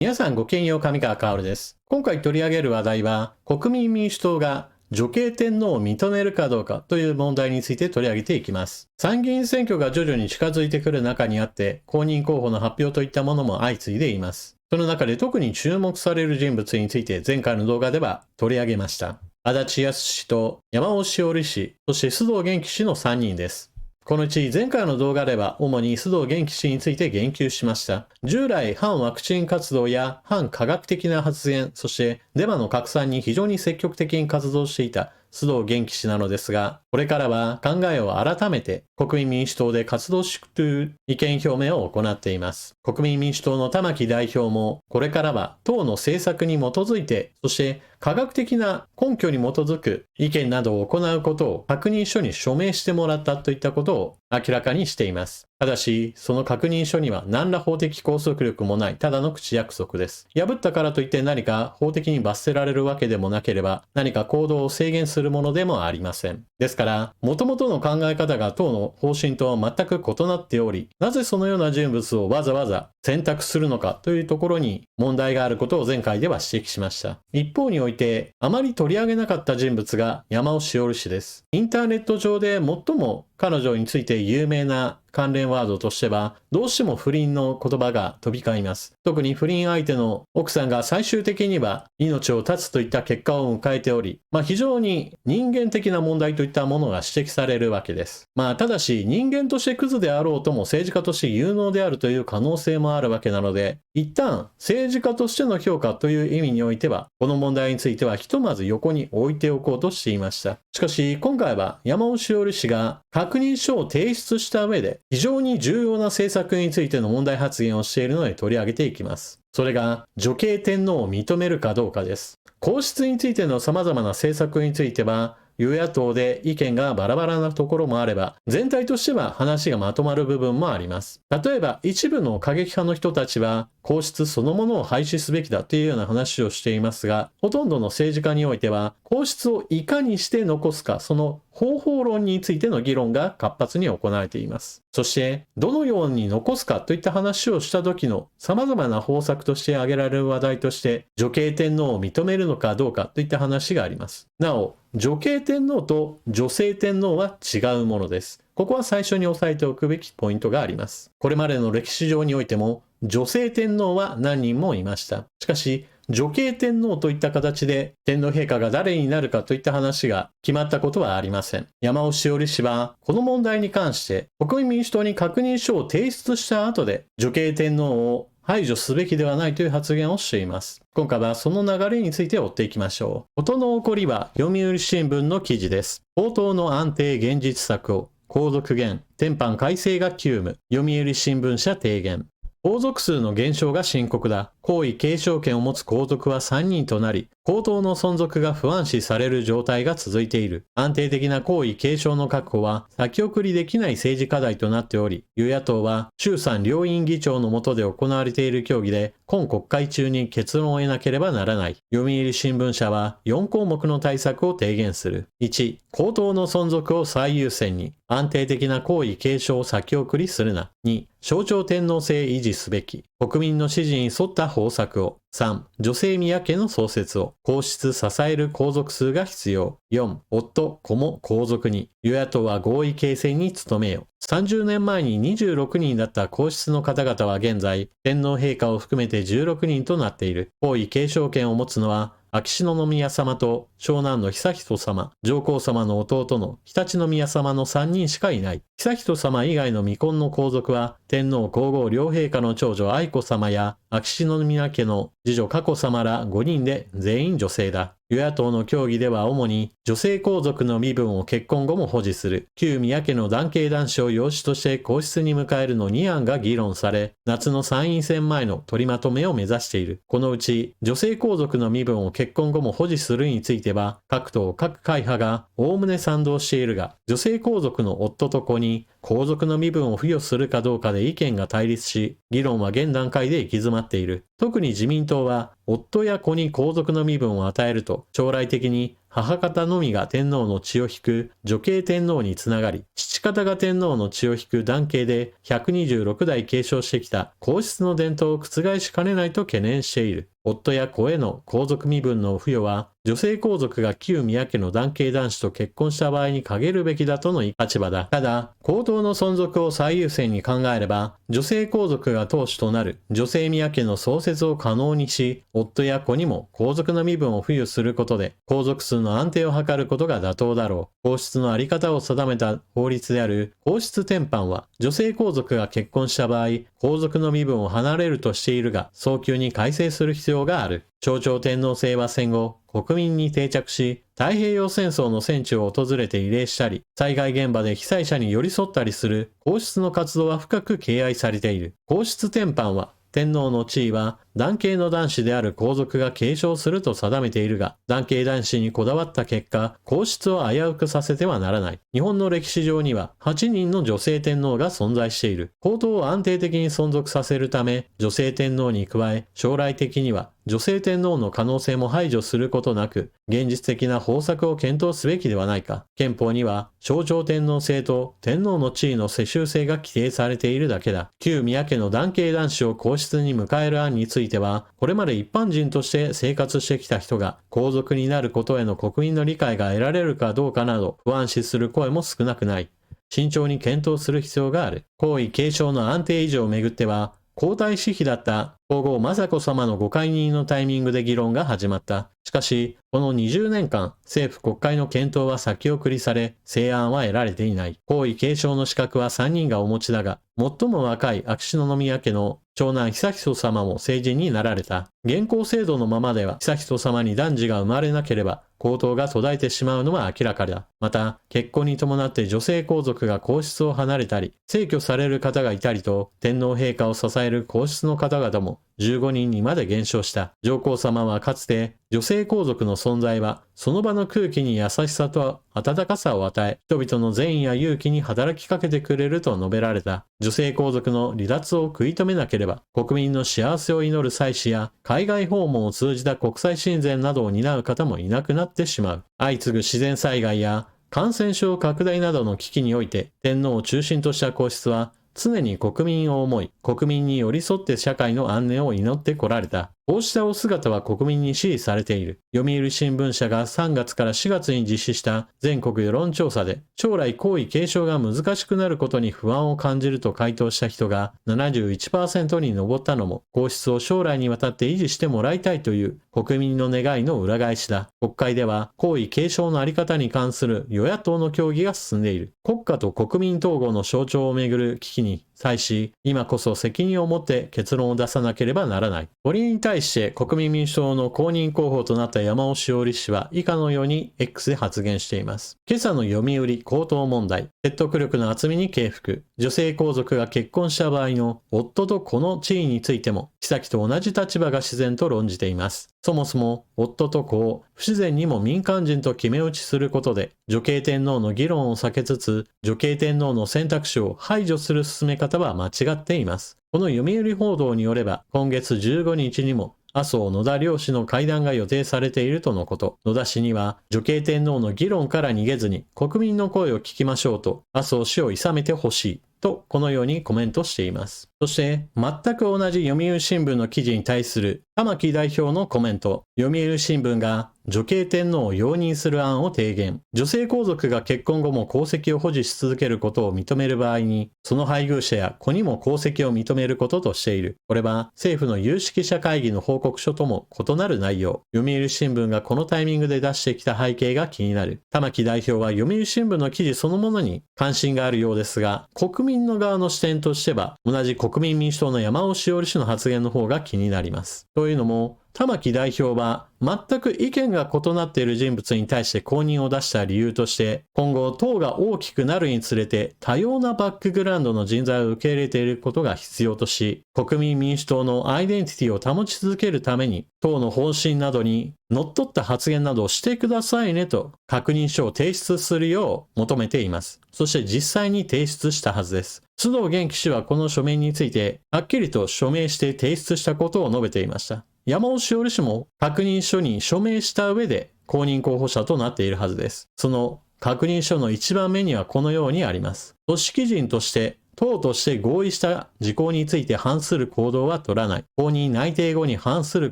皆さんごきげんよう、上川薫です。今回取り上げる話題は、国民民主党が女系天皇を認めるかどうかという問題について取り上げていきます。参議院選挙が徐々に近づいてくる中にあって、公認候補の発表といったものも相次いでいます。その中で特に注目される人物について前回の動画では取り上げました。足立康氏と山尾志織氏、そして須藤元気氏の3人です。このうち前回の動画では主に須藤元気氏について言及しました。従来反ワクチン活動や反科学的な発言、そしてデマの拡散に非常に積極的に活動していた須藤元気氏なのですが、これからは考えを改めて国民民主党で活動していくという意見表明を行っています。国民民主党の玉木代表も、これからは党の政策に基づいて、そして科学的な根拠に基づく意見などを行うことを確認書に署名してもらったといったことを明らかにしています。ただし、その確認書には何ら法的拘束力もないただの口約束です。破ったからといって何か法的に罰せられるわけでもなければ、何か行動を制限するものでもありません。ですから、元々の考え方が党の方針とは全く異なっており、なぜそのような人物をわざわざ選択するのかというところに問題があることを前回では指摘しました。一方において、あまり取り上げなかった人物が山尾志織氏です。インターネット上で最も彼女について有名な関連ワードとしては、どうしても不倫の言葉が飛び交います。特に不倫相手の奥さんが最終的には命を絶つといった結果を迎えており、非常に人間的な問題といったものが指摘されるわけです。ただし人間としてクズであろうとも政治家として有能であるという可能性もあるわけなので、一旦政治家としての評価という意味においては、この問題についてはひとまず横に置いておこうとしていました。しかし今回は山尾志織氏が確認書を提出した上で、非常に重要な政策についての問題発言をしているので取り上げていきます。それが女系天皇を認めるかどうかです。皇室についての様々な政策については、与野党で意見がバラバラなところもあれば、全体としては話がまとまる部分もあります。例えば一部の過激派の人たちは皇室そのものを廃止すべきだというような話をしていますが、ほとんどの政治家においては皇室をいかにして残すか、その方法論についての議論が活発に行われています。そしてどのように残すかといった話をした時の様々な方策として挙げられる話題として、女系天皇を認めるのかどうかといった話があります。なお、女系天皇と女性天皇は違うものです。ここは最初に押さえておくべきポイントがあります。これまでの歴史上においても女性天皇は何人もいました。しかし女系天皇といった形で天皇陛下が誰になるかといった話が決まったことはありません。山尾志織氏はこの問題に関して国民民主党に確認書を提出した後で女系天皇を排除すべきではないという発言をしています。今回はその流れについて追っていきましょう。事の起こりは読売新聞の記事です。法党の安定現実策を皇族減、典範改正が急務、読売新聞社提言。皇族数の減少が深刻だ。皇位継承権を持つ皇族は3人となり、皇統の存続が不安視される状態が続いている。安定的な皇位継承の確保は先送りできない政治課題となっており、与野党は衆参両院議長の下で行われている協議で、今国会中に結論を得なければならない。読売新聞社は4項目の対策を提言する。1、皇統の存続を最優先に、安定的な皇位継承を先送りするな。2、象徴天皇制維持すべき。国民の支持に沿った方策を。3、女性宮家の創設を。皇室支える皇族数が必要。4、夫、子も皇族に。与野党は合意形成に努めよ。30年前に26人だった皇室の方々は現在、天皇陛下を含めて16人となっている。皇位継承権を持つのは、秋篠宮様と長男の悠仁様、上皇様の弟の常陸宮様の3人しかいない。悠仁様以外の未婚の皇族は、天皇皇后両陛下の長女愛子様や秋篠宮家の次女佳子様ら5人で全員女性だ。与野党の協議では主に女性皇族の身分を結婚後も保持する旧宮家の男系男子を養子として皇室に迎えるの2案が議論され、夏の参院選前の取りまとめを目指している。このうち女性皇族の身分を結婚後も保持するについては各党各会派がおおむね賛同しているが、女性皇族の夫と子に皇族の身分を付与するかどうかで意見が対立し、議論は現段階で行き詰まっている。特に自民党は夫や子に皇族の身分を与えると将来的に母方のみが天皇の血を引く女系天皇につながり、父方が天皇の血を引く男系で126代継承してきた皇室の伝統を覆しかねないと懸念している。夫や子への皇族身分の付与は、女性皇族が旧宮家の男系男子と結婚した場合に限るべきだとの立場だ。ただ、皇統の存続を最優先に考えれば、女性皇族が当主となる女性宮家の創設を可能にし、夫や子にも皇族の身分を付与することで、皇族数の安定を図ることが妥当だろう。皇室のあり方を定めた法律である皇室典範は、女性皇族が結婚した場合、皇族の身分を離れるとしているが、早急に改正する必要がある。象徴天皇制は戦後、国民に定着し、太平洋戦争の戦地を訪れて慰霊したり、災害現場で被災者に寄り添ったりする皇室の活動は深く敬愛されている。皇室典範は、天皇の地位は男系の男子である皇族が継承すると定めているが、男系男子にこだわった結果、皇室を危うくさせてはならない。日本の歴史上には8人の女性天皇が存在している。皇統を安定的に存続させるため、女性天皇に加え、将来的には女性天皇の可能性も排除することなく、現実的な方策を検討すべきではないか。憲法には、象徴天皇制と天皇の地位の世襲制が規定されているだけだ。旧宮家の男系男子を皇室に迎える案については、これまで一般人として生活してきた人が皇族になることへの国民の理解が得られるかどうかなど不安視する声も少なくない。慎重に検討する必要がある。皇位継承の安定維持をめぐっては、皇太子妃だった皇后雅子さまのご解任のタイミングで議論が始まった。しかし、この20年間、政府国会の検討は先送りされ、成案は得られていない。皇位継承の資格は3人がお持ちだが、最も若い秋篠宮家の長男悠仁さまも成人になられた。現行制度のままでは、悠仁さまに男児が生まれなければ、皇統が途絶えてしまうのは明らかだ。また、結婚に伴って女性皇族が皇室を離れたり、逝去される方がいたりと、天皇陛下を支える皇室の方々も15人にまで減少した。上皇さまはかつて、女性皇族の存在は、その場の空気に優しさと温かさを与え、人々の善意や勇気に働きかけてくれると述べられた。女性皇族の離脱を食い止めなければ、国民の幸せを祈る祭司や、海外訪問を通じた国際親善などを担う方もいなくなってしまう。相次ぐ自然災害や、感染症拡大などの危機において、天皇を中心とした皇室は、常に国民を思い、国民に寄り添って社会の安寧を祈ってこられた。こうしたお姿は国民に支持されている。読売新聞社が3月から4月に実施した全国世論調査で、将来皇位継承が難しくなることに不安を感じると回答した人が 71% に上ったのも、皇室を将来にわたって維持してもらいたいという国民の願いの裏返しだ。国会では皇位継承のあり方に関する与野党の協議が進んでいる。国家と国民統合の象徴をめぐる危機に際し、今こそ責任を持って結論を出さなければならない。これに対して国民民主党の公認候補となった山尾志織氏は以下のように X で発言しています。今朝の読売皇統問題、説得力の厚みに敬服。女性皇族が結婚した場合の夫と子の地位についても、妃と同じ立場が自然と論じています。そもそも夫と子を不自然にも民間人と決め打ちすることで、女系天皇の議論を避けつつ、女系天皇の選択肢を排除する進め方は間違っています。この読売報道によれば、今月15日にも、麻生野田両氏の会談が予定されているとのこと。野田氏には、女系天皇の議論から逃げずに、国民の声を聞きましょうと、麻生氏を諌めてほしい。と、このようにコメントしています。そして、全く同じ読売新聞の記事に対する玉木代表のコメント。読売新聞が女系天皇を容認する案を提言。女性皇族が結婚後も皇籍を保持し続けることを認める場合に、その配偶者や子にも皇籍を認めることとしている。これは政府の有識者会議の報告書とも異なる内容。読売新聞がこのタイミングで出してきた背景が気になる。玉木代表は読売新聞の記事そのものに関心があるようですが、国民の側の視点としては、同じ国民民主党の山尾志織氏の発言の方が気になります。というのも、玉木代表は全く意見が異なっている人物に対して公認を出した理由として、今後党が大きくなるにつれて多様なバックグラウンドの人材を受け入れていることが必要とし、国民民主党のアイデンティティを保ち続けるために、党の方針などにのっとった発言などをしてくださいねと確認書を提出するよう求めています。そして実際に提出したはずです。須藤元気氏はこの書面について、はっきりと署名して提出したことを述べていました。山尾志織氏も確認書に署名した上で公認候補者となっているはずです。その確認書の一番目にはこのようにあります。組織人として党として合意した事項について反する行動は取らない。公認内定後に反する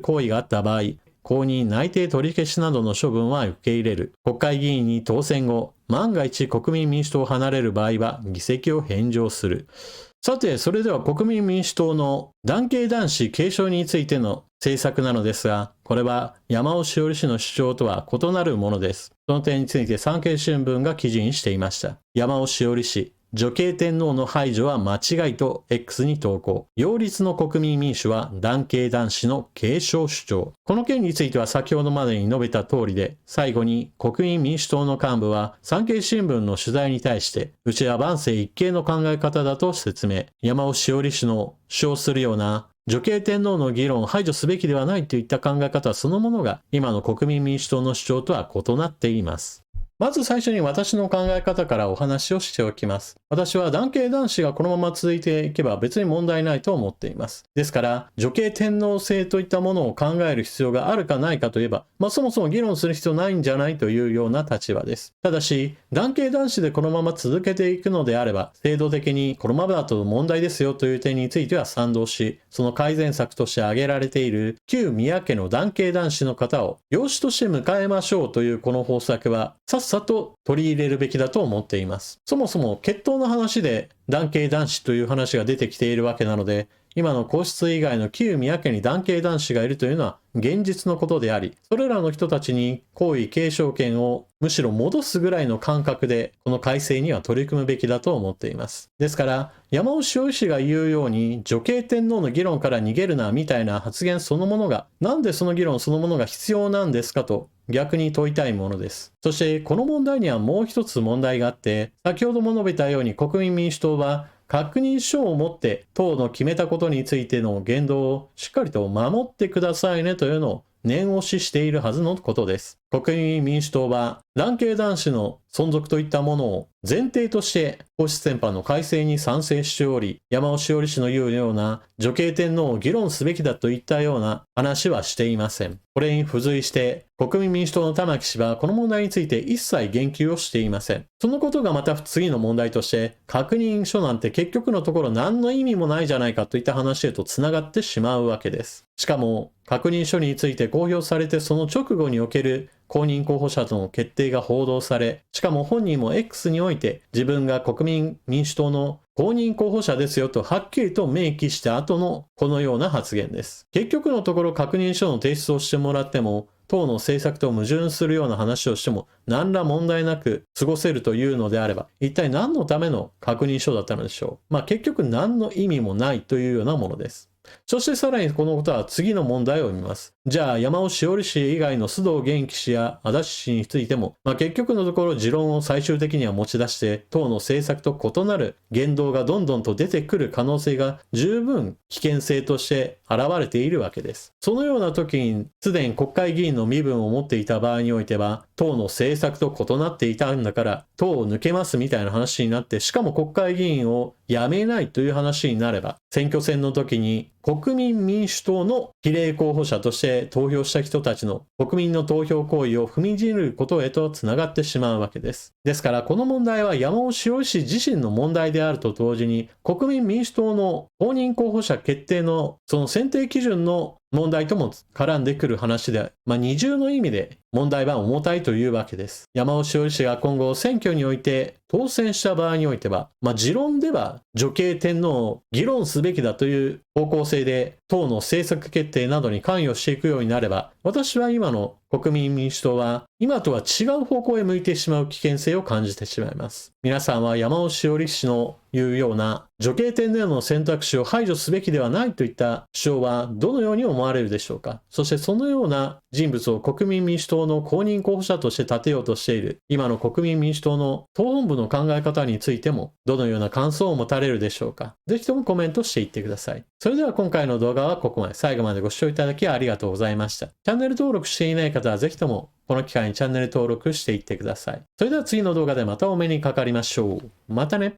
行為があった場合、公認内定取り消しなどの処分は受け入れる。国会議員に当選後、万が一国民民主党を離れる場合は議席を返上する。さて、それでは国民民主党の男系男子継承についての政策なのですが、これは山尾志織氏の主張とは異なるものです。その点について産経新聞が記事にしていました。山尾志織氏、女系天皇の排除は間違いと X に投稿。擁立の国民民主は男系男子の継承主張。この件については先ほどまでに述べた通りで、最後に国民民主党の幹部は産経新聞の取材に対して、うちは万世一系の考え方だと説明。山尾志織氏の主張するような女系天皇の議論を排除すべきではないといった考え方そのものが今の国民民主党の主張とは異なっています。まず最初に私の考え方からお話をしておきます。私は男系男子がこのまま続いていけば別に問題ないと思っています。ですから、女系天皇制といったものを考える必要があるかないかといえば、そもそも議論する必要ないんじゃないというような立場です。ただし、男系男子でこのまま続けていくのであれば、制度的にこのままだと問題ですよという点については賛同し、その改善策として挙げられている旧宮家の男系男子の方を養子として迎えましょうというこの方策は、さっさと取り入れるべきだと思っています。そもそも血統の話で男系男子という話が出てきているわけなので、今の皇室以外の旧宮家に男系男子がいるというのは現実のことであり、それらの人たちに皇位継承権をむしろ戻すぐらいの感覚でこの改正には取り組むべきだと思っています。ですから山尾志織氏が言うように女系天皇の議論から逃げるなみたいな発言そのものが、なんでその議論そのものが必要なんですかと逆に問いたいものです。そしてこの問題にはもう一つ問題があって、先ほども述べたように国民民主党は確認書を持って党の決めたことについての言動をしっかりと守ってくださいねというのを念押ししているはずのことです。国民民主党は男系男子の存続といったものを前提として皇室典範の改正に賛成しており、山尾志織氏の言うような女系天皇を議論すべきだといったような話はしていません。これに付随して国民民主党の玉木氏はこの問題について一切言及をしていません。そのことがまた次の問題として確認書なんて結局のところ何の意味もないじゃないかといった話へとつながってしまうわけです。しかも確認書について公表されてその直後における公認候補者との決定が報道され、しかも本人も X において自分が国民民主党の公認候補者ですよとはっきりと明記した後のこのような発言です。結局のところ確認書の提出をしてもらっても、党の政策と矛盾するような話をしても何ら問題なく過ごせるというのであれば、一体何のための確認書だったのでしょう。結局何の意味もないというようなものです。そしてさらにこのことは次の問題を見ます。じゃあ山尾志織氏以外の須藤元気氏や足立氏についても、結局のところ持論を最終的には持ち出して党の政策と異なる言動がどんどんと出てくる可能性が十分危険性として現れているわけです。そのような時にすでに国会議員の身分を持っていた場合においては党の政策と異なっていたんだから党を抜けますみたいな話になって、しかも国会議員を辞めないという話になれば、選挙戦の時に国民民主党の比例候補者として投票した人たちの国民の投票行為を踏みにじることへとつながってしまうわけです。ですからこの問題は山尾志織氏自身の問題であると同時に、国民民主党の公認候補者決定のその選定基準の問題とも絡んでくる話で、二重の意味で問題は重たいというわけです。山尾志織氏が今後選挙において当選した場合においては、持論では女系天皇を議論すべきだという方向性で党の政策決定などに関与していくようになれば、私は今の国民民主党は今とは違う方向へ向いてしまう危険性を感じてしまいます。皆さんは山尾志織氏の言うような女系天皇の選択肢を排除すべきではないといった主張はどのように思われるでしょうか。そしてそのような人物を国民民主党の公認候補者として立てようとしている今の国民民主党の党本部の考え方についてもどのような感想を持たれるでしょうか。ぜひともコメントしていってください。それでは今回の動画はここまで。最後までご視聴いただきありがとうございました。チャンネル登録していない方はぜひともこの機会にチャンネル登録していってください。それでは次の動画でまたお目にかかりましょう。またね。